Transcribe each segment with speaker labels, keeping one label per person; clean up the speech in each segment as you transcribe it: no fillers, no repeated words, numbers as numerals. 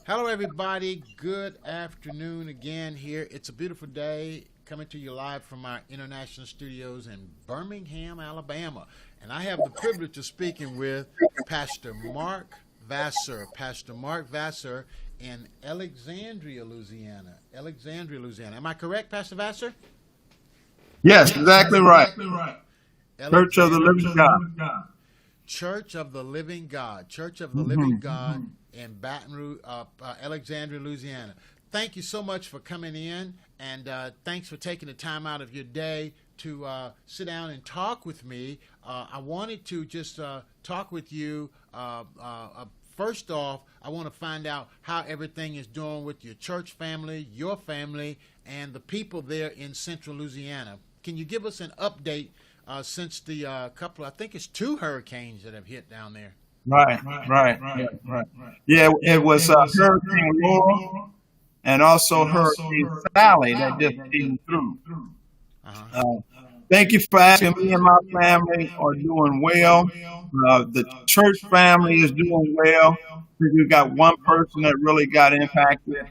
Speaker 1: Hello, everybody. Good afternoon again here. It's a beautiful day coming to you live from our international studios in Birmingham, Alabama. And I have the privilege of speaking with Pastor Mark Vassar. Pastor Mark Vassar in Alexandria, Louisiana. Alexandria, Louisiana. Am I correct, Pastor Vassar?
Speaker 2: Yes, exactly right. Church of the Living
Speaker 1: Alexandria,
Speaker 2: God.
Speaker 1: Church of the Living God. Church of the Living
Speaker 2: hmm
Speaker 1: God in Baton Rouge, Alexandria, Louisiana. Thank you so much for coming in, and thanks for taking the time out of your day to sit down and talk with me. I wanted to just talk with you. First off, I want to find out how everything is doing with your church family, your family, and the people there in central Louisiana. Can you give us an update since the I think it's 2 hurricanes that have hit down there?
Speaker 2: Right. Yeah, it was Hurricane Laura and also Hurricane Sally that just came through.
Speaker 1: Uh-huh.
Speaker 2: Uh, Thank you for asking. Me and my family are doing well. The church family is doing well. We've got one person that really got impacted.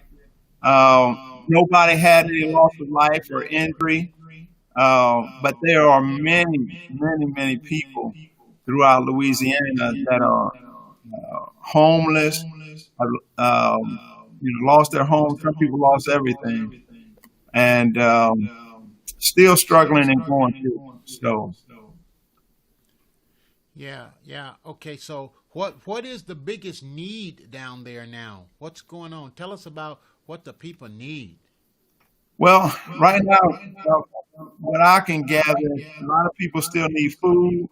Speaker 2: Nobody had any loss of life or injury. But there are many people throughout Louisiana that are homeless, lost their homes. Some people lost everything, and still struggling and going through. So,
Speaker 1: Yeah. Okay, so what is the biggest need down there now? What's going on? Tell us about what the people need.
Speaker 2: well, right now, what I can gather, a lot of people still need food.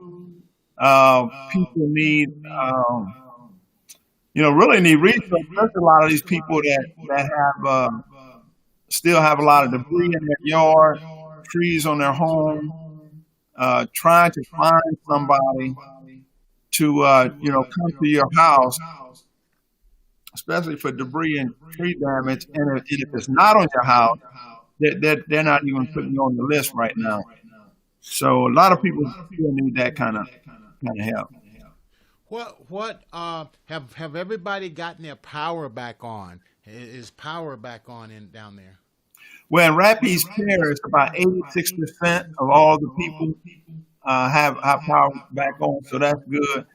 Speaker 2: People need, really need resources. There's a lot of these people that have still have a lot of debris in their yard, trees on their home, trying to find somebody to come to your house, especially for debris and tree damage. And if it's not on your house, they're not even putting you on the list right now. So a lot of people still need that kind of help.
Speaker 1: Have everybody gotten their power back on? Is power back on in down there?
Speaker 2: Well, in Rapides Parish, about 86% of all the people have power back on, so that's good.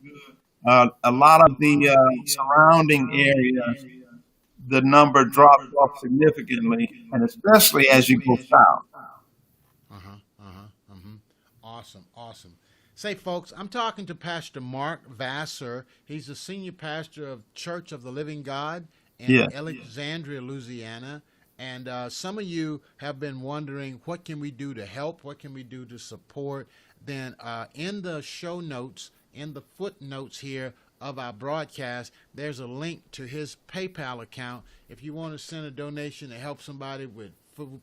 Speaker 2: A lot of the surrounding areas, the number drops off significantly, and especially as you go south.
Speaker 1: Awesome. Say, folks, I'm talking to Pastor Mark Vassar. He's the senior pastor of Church of the Living God in
Speaker 2: Yeah.
Speaker 1: Alexandria, Louisiana. And some of you have been wondering, what can we do to help? What can we do to support? Then in the show notes, in the footnotes here of our broadcast, there's a link to his PayPal account. If you want to send a donation to help somebody with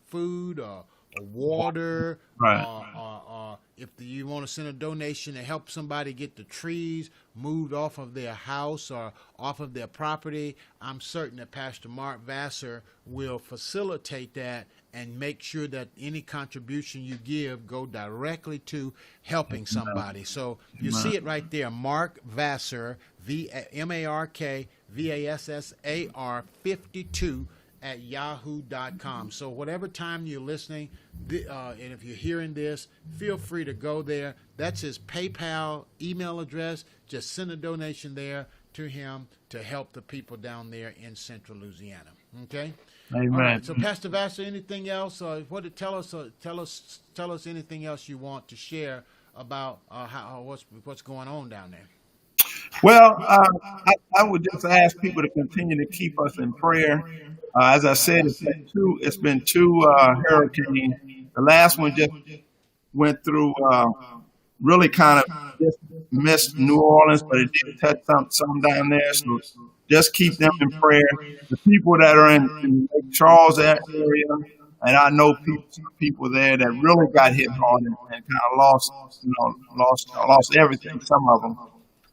Speaker 1: food or water,
Speaker 2: Right.
Speaker 1: or if you want to send a donation to help somebody get the trees moved off of their house or off of their property, I'm certain that Pastor Mark Vassar will facilitate that and make sure that any contribution you give go directly to helping somebody. So you see it right there, Mark Vassar, MarkVassar 52 at yahoo.com. So whatever time you're listening, and if you're hearing this, feel free to go there. That's his PayPal email address. Just send a donation there to him to help the people down there in central Louisiana. Okay?
Speaker 2: Amen.
Speaker 1: All right. So Pastor Vassar, anything else? Tell us anything else you want to share about what's going on down there.
Speaker 2: Well, I would just ask people to continue to keep us in prayer. As I said, it's been two hurricanes. The last one just went through, really kind of just missed New Orleans, but it did touch some down there. So just keep them in prayer. The people that are in Lake Charles area, and I know people there that really got hit hard and kind of lost everything. Some of them,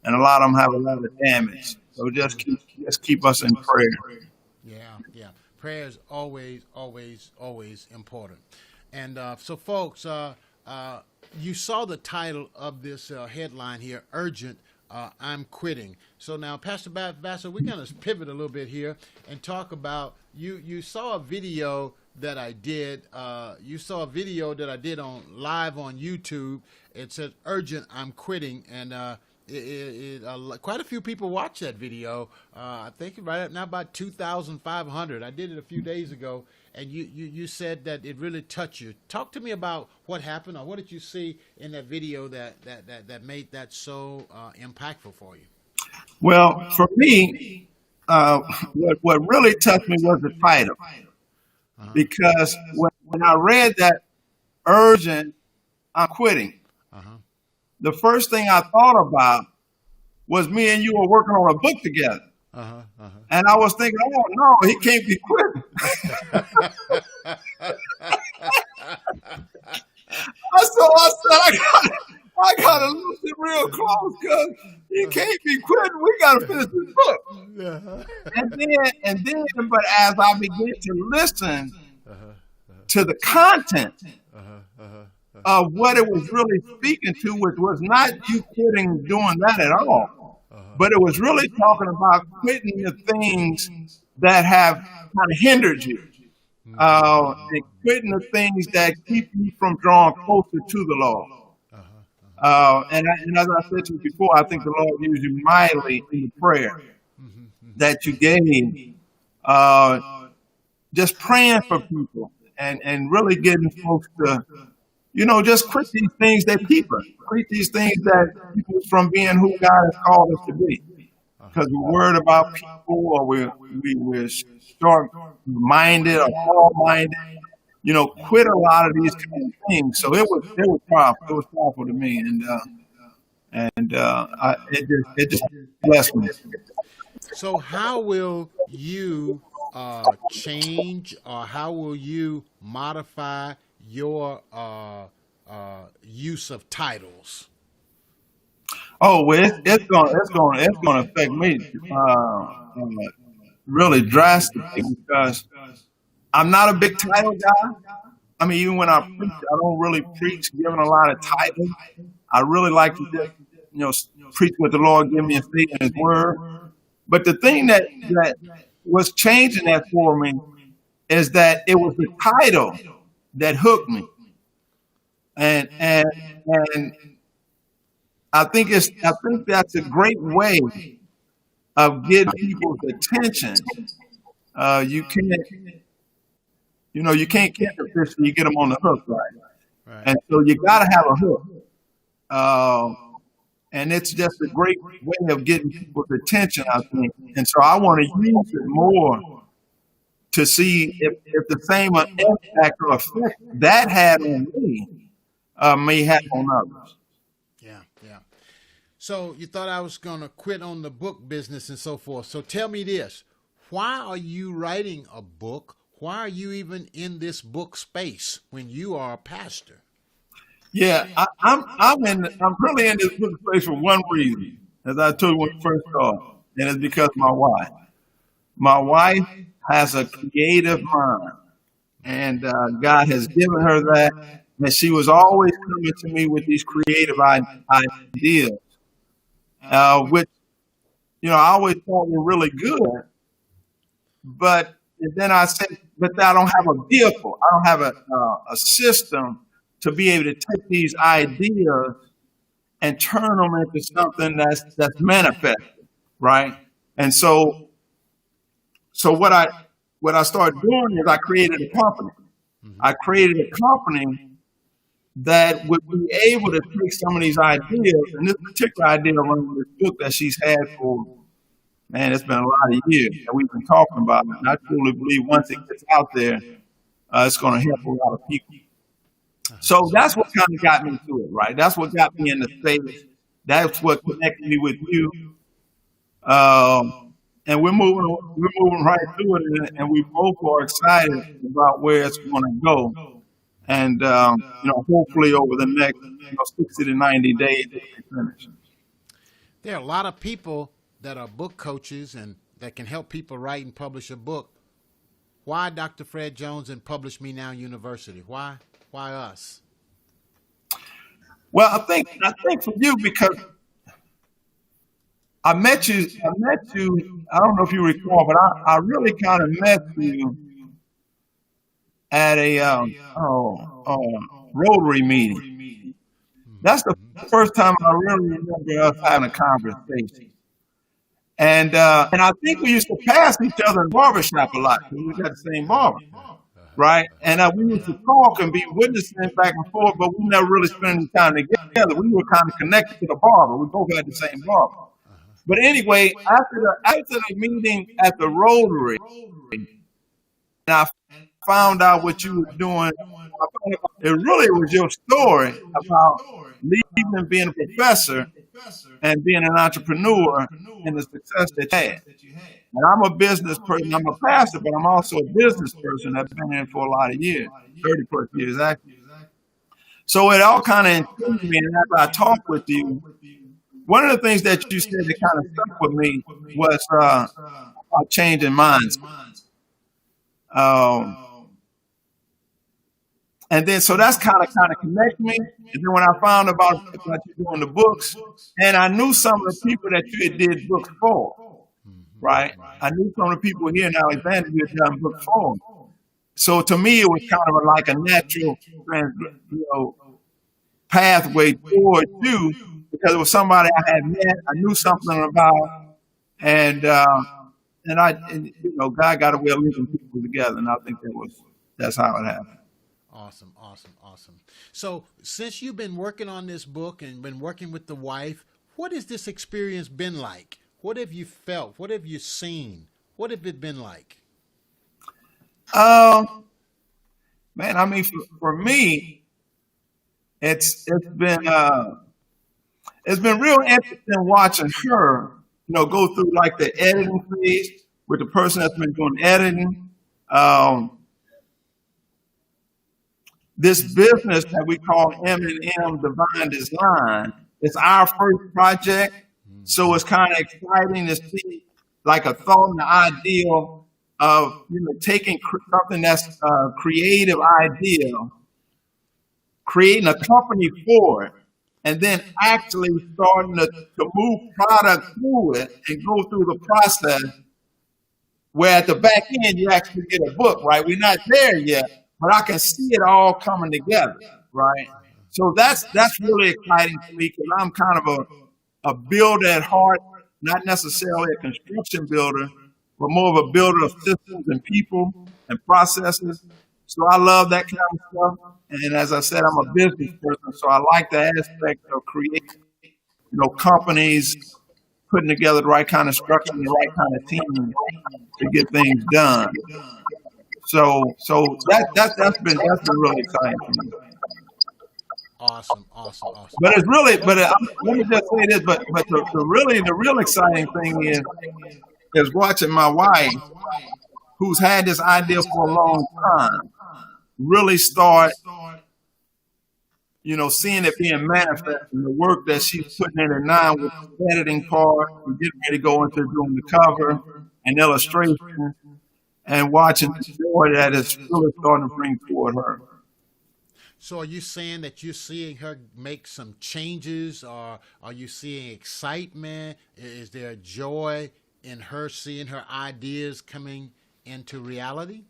Speaker 2: and a lot of them have a lot of damage. So just keep us in prayer.
Speaker 1: Yeah. Prayer is always important. And so, folks, you saw the title of this headline here, Urgent, I'm Quitting. So now, Pastor Vassar, we're going to pivot a little bit here and talk about, you saw a video that I did. You saw a video that I did live on YouTube. It says, Urgent, I'm Quitting. And quite a few people watched that video. I think right up now about 2,500. I did it a few days ago. And you said that it really touched you. Talk to me about what happened, or what did you see in that video that made that so impactful for you?
Speaker 2: Well, for me, what really touched me was the title. Because when I read that, Urgent, I'm Quitting, the first thing I thought about was me and you were working on a book together. And I was thinking, oh, no, he can't be quitting. So I said, I gotta listen real close, because he can't be quitting. We gotta finish this book. And then, but as I began to listen to the content of what it was really speaking to, which was not you quitting doing that at all, but it was really talking about quitting the things that have kind of hindered you, and quitting the things that keep you from drawing closer to the Lord. And as I said to you before, I think the Lord used you mightily in the prayer that you gave, just praying for people and really getting folks to, just quit these things that keep us, quit these things that keep us from being who God has called us to be. Because we're worried about people, or we're short-minded or small-minded. Quit a lot of these kind of things. So it was powerful. It was powerful to me, and it just blessed me.
Speaker 1: So how will you change, or how will you modify your use of titles?
Speaker 2: Oh, well, it's gonna affect me really drastically, because I'm not a big title guy. I mean, even when I preach, I don't really preach giving a lot of titles. I really like to just, preach what the Lord gave me and say in His Word. But the thing that was changing that for me is that it was the title that hooked me, and I think that's a great way of getting people's attention. You can't catch a fish till you get them on the hook, right? And so you got to have a hook. And it's just a great way of getting people's attention, I think. And so I want to use it more to see if the same impact or effect that had on me may have on others.
Speaker 1: Yeah. So you thought I was going to quit on the book business and so forth. So tell me this. Why are you writing a book? Why are you even in this book space when you are a pastor?
Speaker 2: Yeah, I'm really in this book space for one reason, as I told you when we first started, and it's because of my wife. My wife has a creative mind, and God has given her that, and she was always coming to me with these creative ideas, which I always thought were really good. But then I said, but I don't have a vehicle. I don't have a system to be able to take these ideas and turn them into something that's manifested, right? And so what I started doing is I created a company. I created a company that would be able to take some of these ideas, and this particular idea around this book that she's had for, man, it's been a lot of years that we've been talking about it. And I truly believe once it gets out there, it's going to help a lot of people. So that's what kind of got me to it, right? That's what got me in the space. That's what connected me with you. And we're moving right through it, and we both are excited about where it's going to go. And hopefully over the next 60 to 90 days, we finish.
Speaker 1: There are a lot of people that are book coaches and that can help people write and publish a book. Why Dr. Fred Jones and Publish Me Now University? Why us?
Speaker 2: Well, I think for you, because I met you. I don't know if you recall, but I really kind of met you at a Rotary meeting. That's the first time I really remember us having a conversation. And I think we used to pass each other in barbershop a lot because we got the same barber, right? And we used to talk and be witnessing back and forth, but we never really spent any time together. We were kind of connected to the barber. We both had the same barber. But anyway, after the meeting at the Rotary, and I found out what you were doing, it really was your story about leaving being a professor and being an entrepreneur and the success that you had. And I'm a business person. I'm a pastor, but I'm also a business person. I've been in it for a lot of years, 30 plus years actually. So it all kind of intrigued me. And after I talked with you, one of the things that you said that kind of stuck with me was about changing minds. And then, so that's kind of connected me. And then when I found about you doing the books, and I knew some of the people that you had did books for, right? I knew some of the people here in Alexandria you had done books for. So to me, it was kind of like a natural, pathway toward you, because it was somebody I had met, I knew something about, and God got a way of linking people together, and I think that's how it happened.
Speaker 1: Awesome. So since you've been working on this book and been working with the wife, what has this experience been like? What have you felt? What have you seen? What have it been like?
Speaker 2: Man, I mean, for me, it's been real interesting watching her, go through like the editing phase with the person that's been doing editing. This business that we call M&M Divine Design, it's our first project. So it's kind of exciting to see like a thought and the ideal of, taking something that's a creative idea, creating a company for it, and then actually starting to move product through it and go through the process where at the back end you actually get a book, right? We're not there yet, but I can see it all coming together, right? So that's really exciting to me, because I'm kind of a builder at heart, not necessarily a construction builder, but more of a builder of systems and people and processes. So I love that kind of stuff. And as I said, I'm a business person, so I like the aspect of creating, companies, putting together the right kind of structure and the right kind of team to get things done. So that's been really exciting for me.
Speaker 1: Awesome.
Speaker 2: But it's really, let me just say this, but the real exciting thing is watching my wife, who's had this idea for a long time, really start, seeing it being manifested, and the work that she's putting in it now with the editing part, and getting ready to go into doing the cover and illustration, and watching the joy that is really starting to bring toward her.
Speaker 1: So are you saying that you're seeing her make some changes, or are you seeing excitement? Is there joy in her seeing her ideas coming into reality?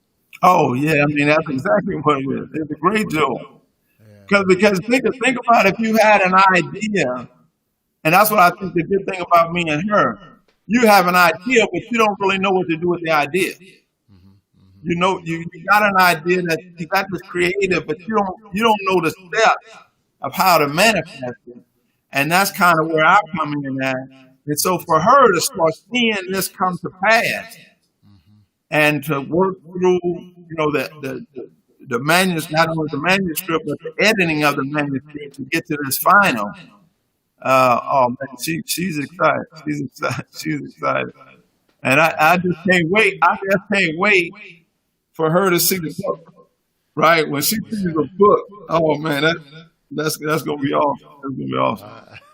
Speaker 2: Oh, yeah. I mean, that's exactly what it is. It's a great joy. Because think about if you had an idea, and that's what I think the good thing about me and her. You have an idea, but you don't really know what to do with the idea. You got an idea that you got this creative, but you don't know the steps of how to manifest it. And that's kind of where I'm coming in at. And so for her to start seeing this come to pass and to work through, the manuscript, not only the manuscript, but the editing of the manuscript to get to this final. Oh man, she's excited. She's excited. And I just can't wait. I just can't wait for her to see the book, right? When she sees the book, oh man, that's gonna be awesome. That's gonna be awesome.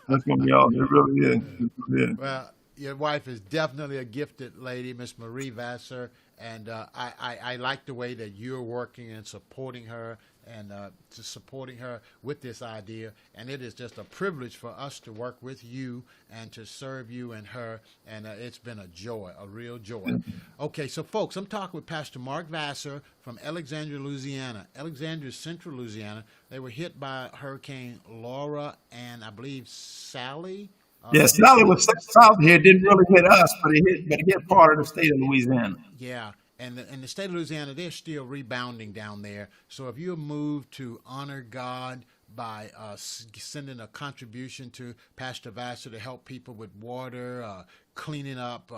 Speaker 2: That's gonna be awesome. It really is. Yeah.
Speaker 1: Well, your wife is definitely a gifted lady, Miss Marie Vassar, and I like the way that you're working and supporting her and just supporting her with this idea. And it is just a privilege for us to work with you and to serve you and her. And it's been a joy, a real joy. Okay, so folks, I'm talking with Pastor Mark Vassar from Alexandria, Louisiana. Alexandria, Central Louisiana. They were hit by Hurricane Laura and I believe Sally.
Speaker 2: Yes, Sally was south here. Didn't really hit us, but it hit part of the state of Louisiana.
Speaker 1: Yeah. And the state of Louisiana, they're still rebounding down there. So if you're moved to honor God by sending a contribution to Pastor Vassar to help people with water, cleaning up,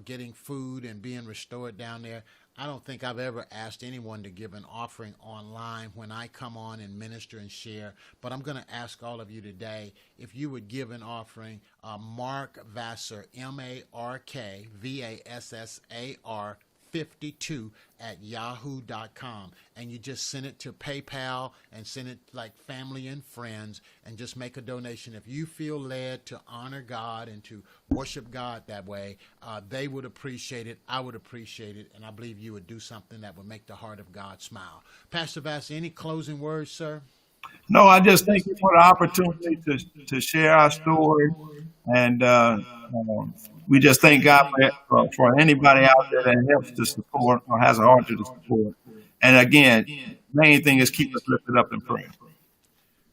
Speaker 1: getting food and being restored down there, I don't think I've ever asked anyone to give an offering online when I come on and minister and share. But I'm going to ask all of you today if you would give an offering. Mark Vassar, MarkVassar, 52 at yahoo.com, and you just send it to PayPal and send it like family and friends and just make a donation. If you feel led to honor God and to worship God that way, they would appreciate it. I would appreciate it, and I believe you would do something that would make the heart of God smile. Pastor Vassar, any closing words, sir?
Speaker 2: No, I just thank you for the opportunity to share our story, and we just thank God for anybody out there that helps to support or has a heart to support. And again, main thing is keep us lifted up in prayer.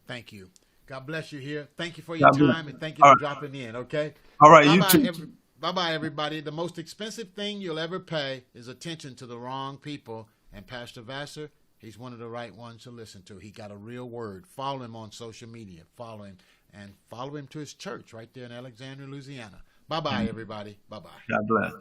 Speaker 1: Thank you. God bless you here. Thank you for your time, and thank you for dropping in, okay?
Speaker 2: All right, you too.
Speaker 1: Bye-bye, everybody. The most expensive thing you'll ever pay is attention to the wrong people, and Pastor Vassar, he's one of the right ones to listen to. He got a real word. Follow him on social media. Follow him, and follow him to his church right there in Alexandria, Louisiana. Bye-bye, everybody. Bye-bye.
Speaker 2: God bless.